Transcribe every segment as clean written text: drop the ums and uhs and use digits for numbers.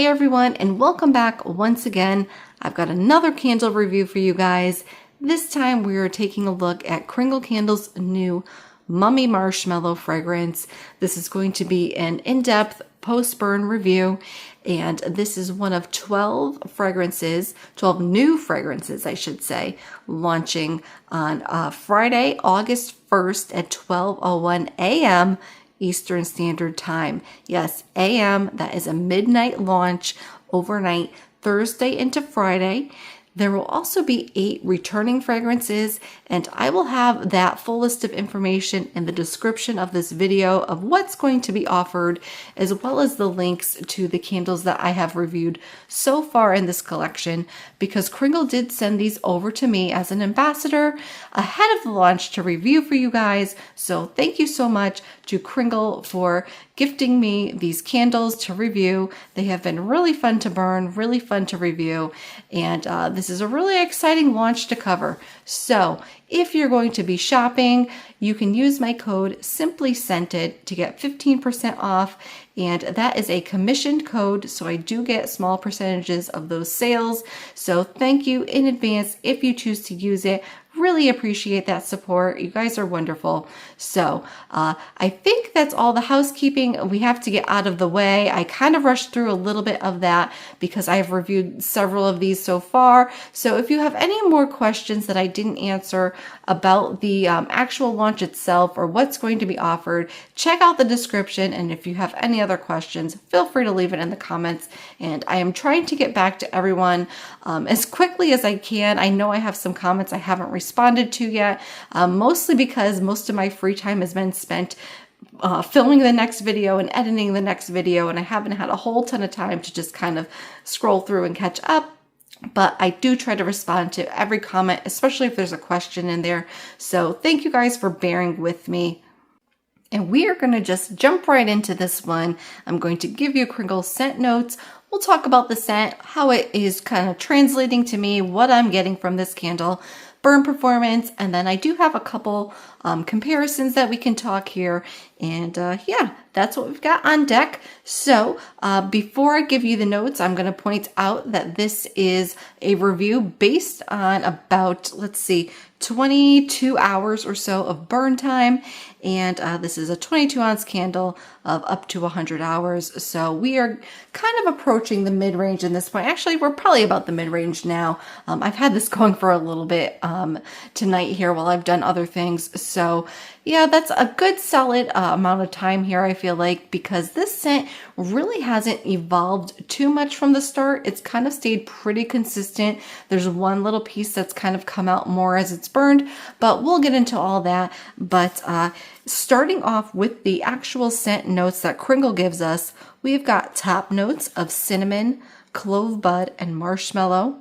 Hey everyone, and welcome back once again. I've got another candle review for you guys. This time we are taking a look at Kringle Candle's new Mummy Marshmallow fragrance. This is going to be an in-depth post-burn review, and this is one of 12 new fragrances, I should say, launching on Friday, August 1st at 12:01 a.m. Eastern Standard Time. Yes, AM, that is a midnight launch overnight, Thursday into Friday. There will also be 8 returning fragrances, and I will have that full list of information in the description of this video of what's going to be offered, as well as the links to the candles that I have reviewed so far in this collection, because Kringle did send these over to me as an ambassador ahead of the launch to review for you guys. So thank you so much to Kringle for gifting me these candles to review. They have been really fun to burn, really fun to review, and this is a really exciting launch to cover. So if you're going to be shopping, you can use my code SIMPLYSCENTED to get 15% off, and that is a commissioned code, so I do get small percentages of those sales. So thank you in advance if you choose to use it. Really appreciate that support. You guys are wonderful. So I think that's all the housekeeping we have to get out of the way. I kind of rushed through a little bit of that because I've reviewed several of these so far. So if you have any more questions that I didn't answer about the actual launch itself or what's going to be offered, check out the description. And if you have any other questions, feel free to leave it in the comments. And I am trying to get back to everyone as quickly as I can. I know I have some comments I haven't responded to yet, mostly because most of my free time has been spent filming the next video and editing the next video, and I haven't had a whole ton of time to just kind of scroll through and catch up. But I do try to respond to every comment, especially if there's a question in there. So thank you guys for bearing with me. And we are going to just jump right into this one. I'm going to give you Kringle scent notes. We'll talk about the scent, how it is kind of translating to me, what I'm getting from this candle, burn performance, and then I do have a couple comparisons that we can talk here. And yeah, that's what we've got on deck. So before I give you the notes, I'm going to point out that this is a review based on about, let's see, 22 hours or so of burn time. And this is a 22-ounce candle of up to 100 hours. So we are kind of approaching the mid-range in this point. Actually, we're probably about the mid-range now. I've had this going for a little bit tonight here while I've done other things. So yeah, that's a good solid amount of time here, I feel like, because this scent really hasn't evolved too much from the start. It's kind of stayed pretty consistent. There's one little piece that's kind of come out more as it's burned, but we'll get into all that. But starting off with the actual scent notes that Kringle gives us, we've got top notes of cinnamon, clove bud, and marshmallow,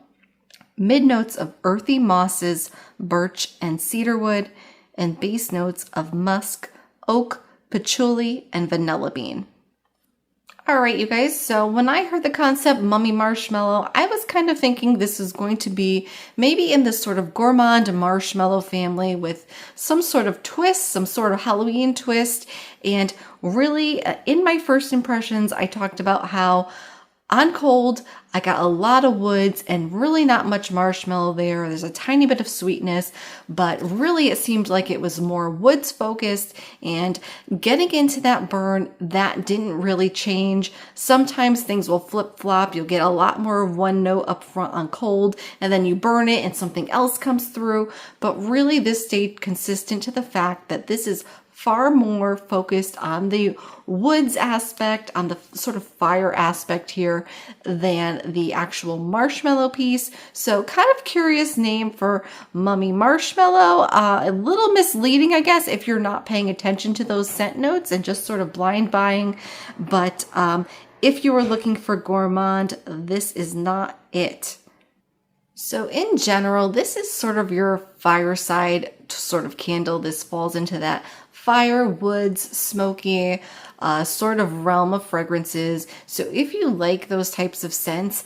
mid notes of earthy mosses, birch, and cedarwood, and base notes of musk, oak, patchouli, and vanilla bean. All right, you guys, so when I heard the concept Mummy Marshmallow, I was kind of thinking this is going to be maybe in this sort of gourmand marshmallow family with some sort of twist, some sort of Halloween twist. And really, in my first impressions, I talked about how on cold, I got a lot of woods and really not much marshmallow there. There's a tiny bit of sweetness, but really it seemed like it was more woods focused, and getting into that burn, that didn't really change. Sometimes things will flip flop. You'll get a lot more one note up front on cold, and then you burn it and something else comes through. But really this stayed consistent to the fact that this is far more focused on the woods aspect, on the sort of fire aspect here than the actual marshmallow piece. So kind of curious name for Mummy Marshmallow. A little misleading, I guess, if you're not paying attention to those scent notes and just sort of blind buying. But if you were looking for gourmand, this is not it. So in general, this is sort of your fireside sort of candle. This falls into that fire, woods, smoky sort of realm of fragrances. So if you like those types of scents,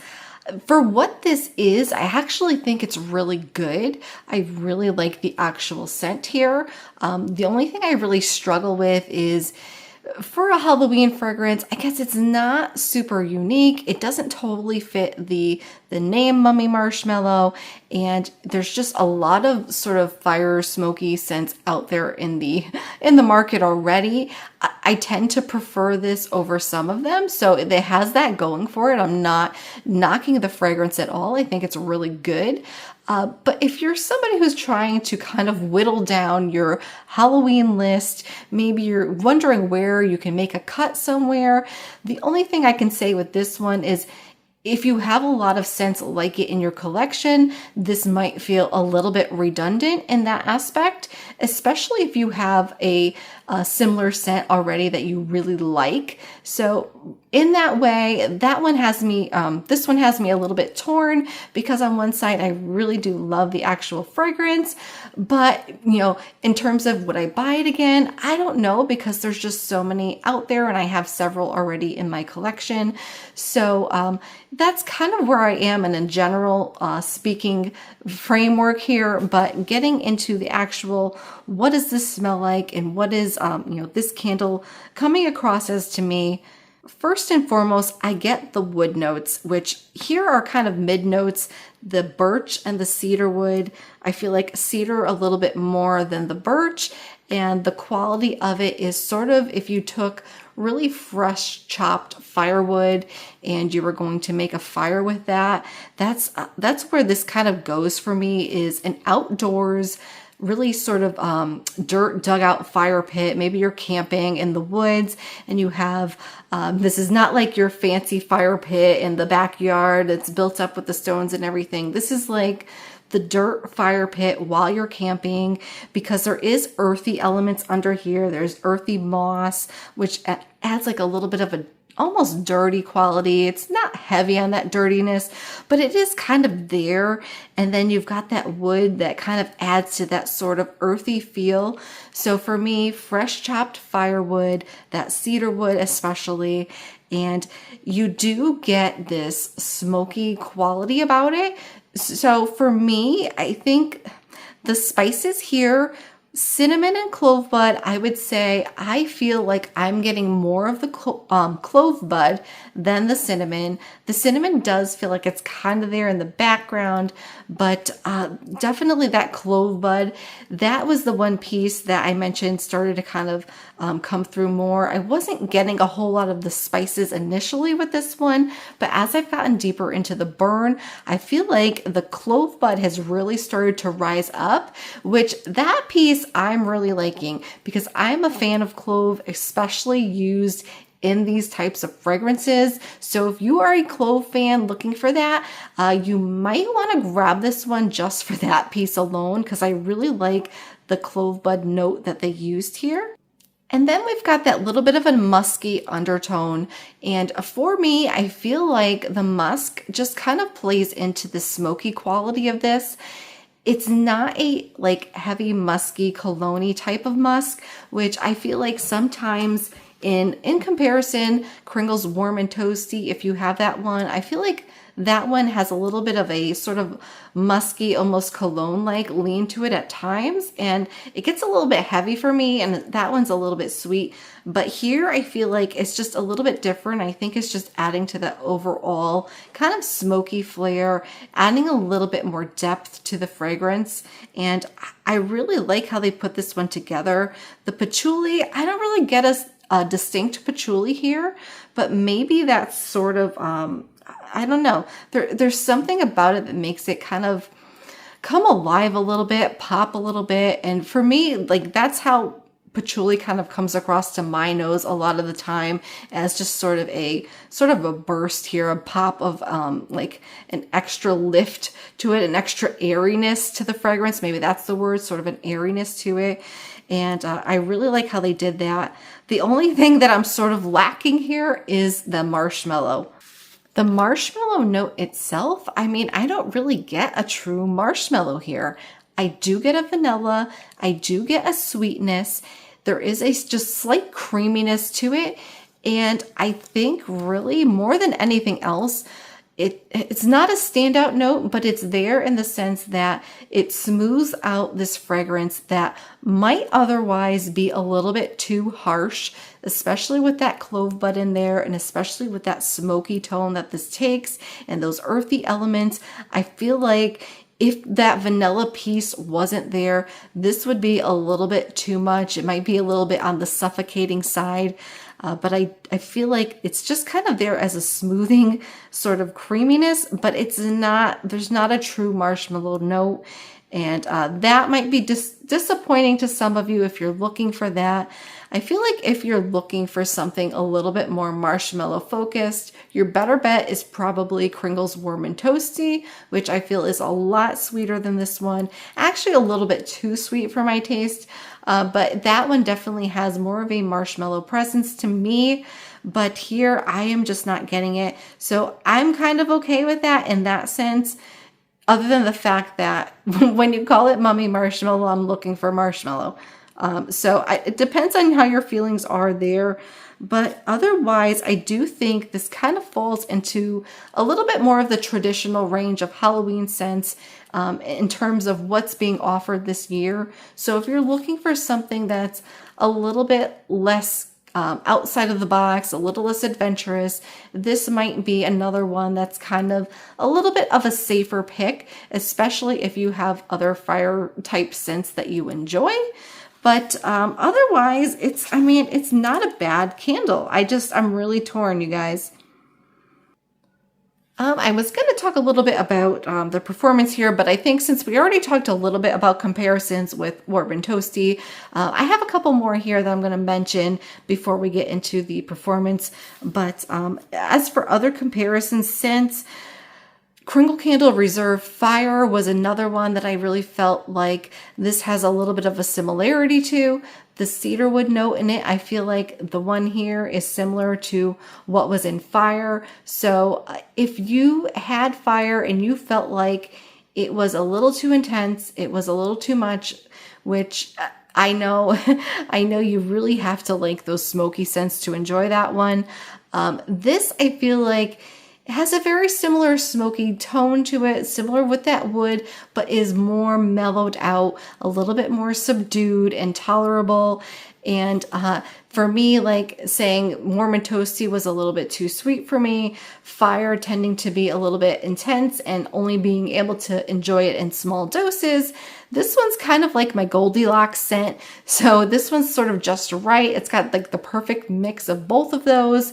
for what this is, I actually think it's really good. I really like the actual scent here. The only thing I really struggle with is for a Halloween fragrance, I guess it's not super unique. It doesn't totally fit the name Mummy Marshmallow, and there's just a lot of sort of fire smoky scents out there in the market already. I tend to prefer this over some of them, so it has that going for it. I'm not knocking the fragrance at all. I think it's really good. But if you're somebody who's trying to kind of whittle down your Halloween list, maybe you're wondering where you can make a cut somewhere, the only thing I can say with this one is if you have a lot of scents like it in your collection, this might feel a little bit redundant in that aspect, especially if you have a similar scent already that you really like. So in that way, that one has me, this one has me a little bit torn because on one side, I really do love the actual fragrance, but you know, in terms of would I buy it again? I don't know, because there's just so many out there and I have several already in my collection. So that's kind of where I am in a general speaking framework here, but getting into the actual, what does this smell like and what is, you know, this candle coming across as to me. First and foremost, I get the wood notes, which here are kind of mid notes, the birch and the cedarwood. I feel like cedar a little bit more than the birch, and the quality of it is sort of if you took really fresh chopped firewood and you were going to make a fire with that. That's where this kind of goes for me, is an outdoors, really sort of dirt dugout fire pit. Maybe you're camping in the woods and you have, this is not like your fancy fire pit in the backyard that's built up with the stones and everything. This is like the dirt fire pit while you're camping, because there is earthy elements under here. There's earthy moss, which adds like a little bit of a almost dirty quality. It's not heavy on that dirtiness, but it is kind of there. And then you've got that wood that kind of adds to that sort of earthy feel. So for me, fresh chopped firewood, that cedar wood especially, and you do get this smoky quality about it. So for me, I think the spices here, cinnamon and clove bud, I would say I feel like I'm getting more of the clove bud than the cinnamon. The cinnamon does feel like it's kind of there in the background, but definitely that clove bud, that was the one piece that I mentioned started to kind of come through more. I wasn't getting a whole lot of the spices initially with this one, but as I've gotten deeper into the burn, I feel like the clove bud has really started to rise up, which that piece I'm really liking, because I'm a fan of clove, especially used in these types of fragrances. So if you are a clove fan looking for that, you might want to grab this one just for that piece alone, because I really like the clove bud note that they used here. And then we've got that little bit of a musky undertone. And for me, I feel like the musk just kind of plays into the smoky quality of this. It's not a like heavy musky cologne-y type of musk, which I feel like sometimes in comparison, Kringle's Warm and Toasty, if you have that one, I feel like that one has a little bit of a sort of musky, almost cologne-like lean to it at times, and it gets a little bit heavy for me, and that one's a little bit sweet. But here I feel like it's just a little bit different. I think it's just adding to the overall kind of smoky flair, adding a little bit more depth to the fragrance, and I really like how they put this one together. The patchouli, I don't really get a distinct patchouli here, but maybe that's sort of I don't know. There's something about it that makes it kind of come alive a little bit, pop a little bit. And for me, like that's how patchouli kind of comes across to my nose a lot of the time, as just sort of a burst here, a pop of like an extra lift to it, an extra airiness to the fragrance. Maybe that's the word, sort of an airiness to it. And I really like how they did that. The only thing that I'm sort of lacking here is the marshmallow. The marshmallow note itself, I mean, I don't really get a true marshmallow here. I do get a vanilla. I do get a sweetness. There is a just slight creaminess to it. And I think really more than anything else, It's not a standout note, but it's there in the sense that it smooths out this fragrance that might otherwise be a little bit too harsh, especially with that clove bud in there, and especially with that smoky tone that this takes and those earthy elements. I feel like if that vanilla piece wasn't there, this would be a little bit too much. It might be a little bit on the suffocating side. But I feel like it's just kind of there as a smoothing sort of creaminess, but there's not a true marshmallow note. And that might be disappointing to some of you if you're looking for that. I feel like if you're looking for something a little bit more marshmallow focused, your better bet is probably Kringle's Warm and Toasty, which I feel is a lot sweeter than this one. Actually, a little bit too sweet for my taste, but that one definitely has more of a marshmallow presence to me. But here, I am just not getting it. So I'm kind of okay with that in that sense. Other than the fact that when you call it Mummy Marshmallow, I'm looking for marshmallow. It depends on how your feelings are there. But otherwise, I do think this kind of falls into a little bit more of the traditional range of Halloween scents in terms of what's being offered this year. So if you're looking for something that's a little bit less outside of the box, a little less adventurous, this might be another one that's kind of a little bit of a safer pick, especially if you have other fire type scents that you enjoy. But otherwise, it's not a bad candle. I'm really torn, you guys. I was going to talk a little bit about the performance here, but I think since we already talked a little bit about comparisons with Warm and Toasty, I have a couple more here that I'm going to mention before we get into the performance. But as for other comparisons, since Kringle Candle Reserve Fire was another one that I really felt like this has a little bit of a similarity to. The cedarwood note in it, I feel like the one here is similar to what was in Fire. So if you had Fire and you felt like it was a little too intense, it was a little too much, which I know, I know you really have to like those smoky scents to enjoy that one. This, I feel like, it has a very similar smoky tone to it, similar with that wood, but is more mellowed out, a little bit more subdued and tolerable. And for me, like saying Warm and Toasty was a little bit too sweet for me, Fire tending to be a little bit intense and only being able to enjoy it in small doses. This one's kind of like my Goldilocks scent. So this one's sort of just right. It's got like the perfect mix of both of those.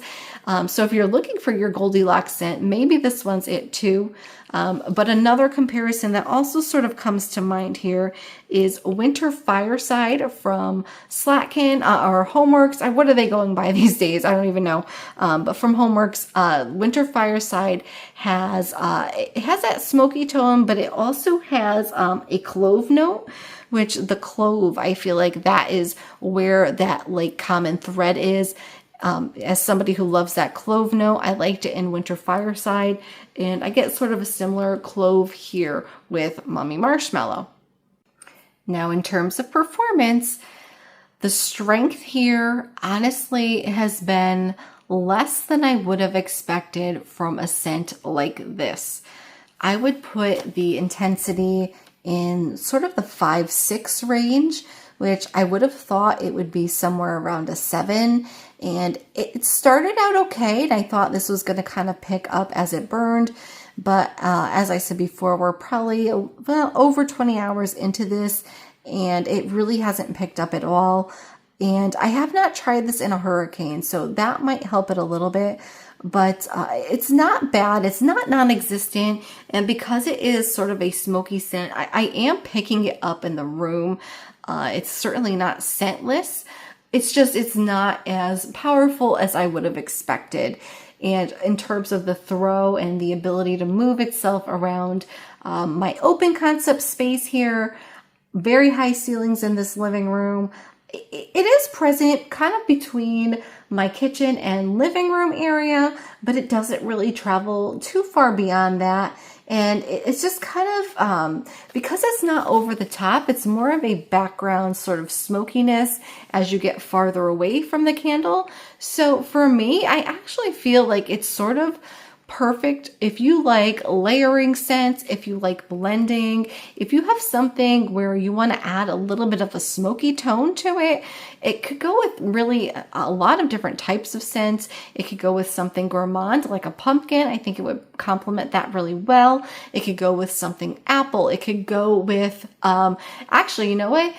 So if you're looking for your Goldilocks scent, maybe this one's it too. But another comparison that also sort of comes to mind here is Winter Fireside from Slatkin or Homeworks. What are they going by these days? I don't even know. But from Homeworks, Winter Fireside has it has that smoky tone, but it also has a clove note, which the clove, I feel like that is where that like common thread is. As somebody who loves that clove note, I liked it in Winter Fireside, and I get sort of a similar clove here with Mummy Marshmallow. Now, in terms of performance, the strength here, honestly, has been less than I would have expected from a scent like this. I would put the intensity in sort of the 5-6 range, which I would have thought it would be somewhere around a 7. And it started out okay, and I thought this was going to kind of pick up as it burned. But as I said before, we're probably over 20 hours into this, and it really hasn't picked up at all. And I have not tried this in a hurricane, so that might help it a little bit. But it's not bad. It's not non-existent. And because it is sort of a smoky scent, I am picking it up in the room. It's certainly not scentless. It's not as powerful as I would have expected. And in terms of the throw and the ability to move itself around my open concept space here, very high ceilings in this living room. It is present kind of between my kitchen and living room area, but it doesn't really travel too far beyond that. And it's just kind of, because it's not over the top, it's more of a background sort of smokiness as you get farther away from the candle. So for me, I actually feel like it's sort of perfect if you like layering scents, if you like blending, if you have something where you want to add a little bit of a smoky tone to it. It could go with really a lot of different types of scents. It could go with something gourmand like a pumpkin. I think it would complement that really well. It could go with something apple. It could go with, actually, you know what?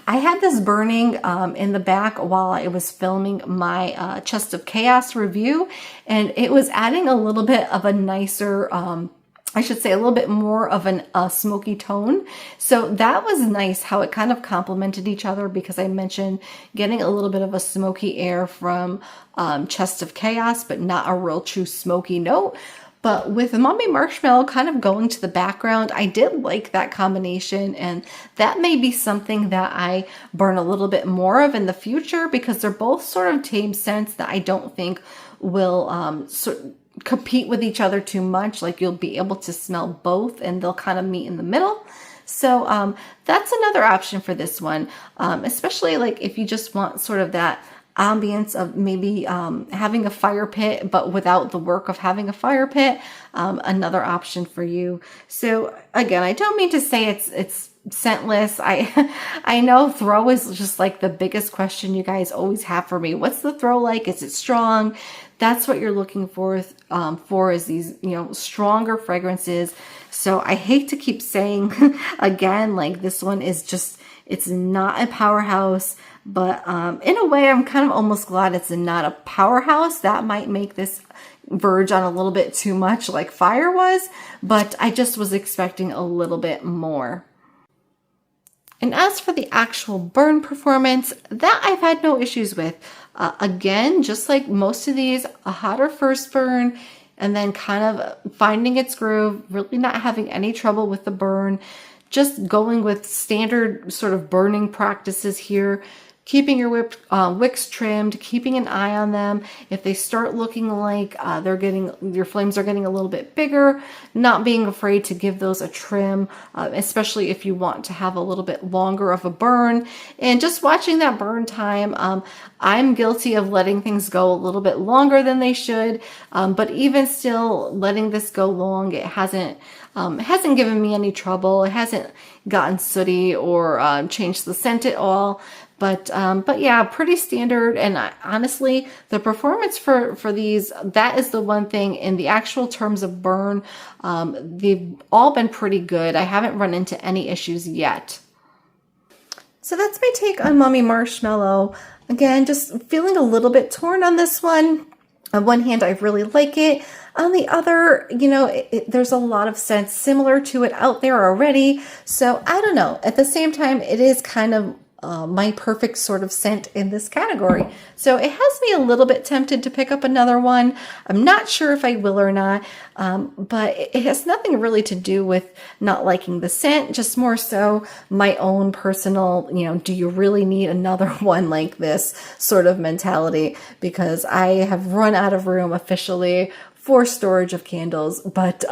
I had this burning in the back while I was filming my Chest of Chaos review, and it was adding a little bit of a nicer, I should say a little bit more of a smoky tone. So that was nice how it kind of complemented each other, because I mentioned getting a little bit of a smoky air from Chest of Chaos, but not a real true smoky note. But with Mummy Marshmallow kind of going to the background, I did like that combination, and that may be something that I burn a little bit more of in the future, because they're both sort of tame scents that I don't think will compete with each other too much. Like, you'll be able to smell both and they'll kind of meet in the middle. So that's another option for this one, especially like if you just want sort of that ambience of maybe having a fire pit, but without the work of having a fire pit. Another option for you. So again, I don't mean to say it's scentless. I know throw is just like the biggest question you guys always have for me. What's the throw like? Is it strong? That's what you're looking for is these, stronger fragrances. So I hate to keep saying again, like, this one is just, it's not a powerhouse, but in a way, I'm kind of almost glad it's not a powerhouse. That might make this verge on a little bit too much like Fire was, but I just was expecting a little bit more. And as for the actual burn performance, that I've had no issues with. Again, just like most of these, a hotter first burn, and then kind of finding its groove, really not having any trouble with the burn, just going with standard sort of burning practices here. Keeping your wicks trimmed, keeping an eye on them. If they start looking like your flames are getting a little bit bigger, not being afraid to give those a trim, especially if you want to have a little bit longer of a burn. And just watching that burn time, I'm guilty of letting things go a little bit longer than they should, but even still letting this go long, it hasn't given me any trouble. It hasn't gotten sooty or changed the scent at all. But yeah, pretty standard. And honestly, the performance for these, that is the one thing in the actual terms of burn, they've all been pretty good. I haven't run into any issues yet. So that's my take on Mummy Marshmallow. Again, just feeling a little bit torn on this one. On one hand, I really like it. On the other, there's a lot of scents similar to it out there already. So I don't know. At the same time, it is kind of my perfect sort of scent in this category. So it has me a little bit tempted to pick up another one. I'm not sure if I will or not, but it has nothing really to do with not liking the scent, just more so my own personal, do you really need another one like this sort of mentality? Because I have run out of room officially for storage of candles. But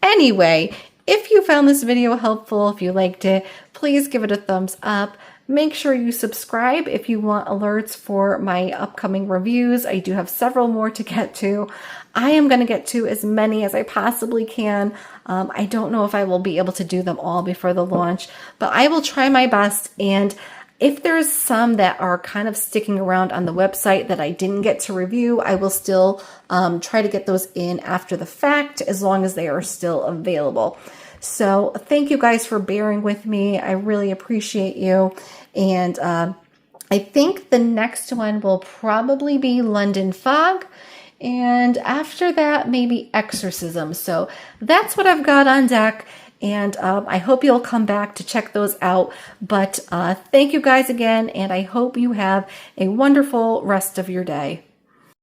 anyway, if you found this video helpful, if you liked it, please give it a thumbs up. Make sure you subscribe if you want alerts for my upcoming reviews. I do have several more to get to. I am going to get to as many as I possibly can. I don't know if I will be able to do them all before the launch, but I will try my best. And if there's some that are kind of sticking around on the website that I didn't get to review, I will still try to get those in after the fact, as long as they are still available. So thank you guys for bearing with me. I really appreciate you. And I think the next one will probably be London Fog. And after that, maybe Exorcism. So that's what I've got on deck. And I hope you'll come back to check those out. But thank you guys again. And I hope you have a wonderful rest of your day.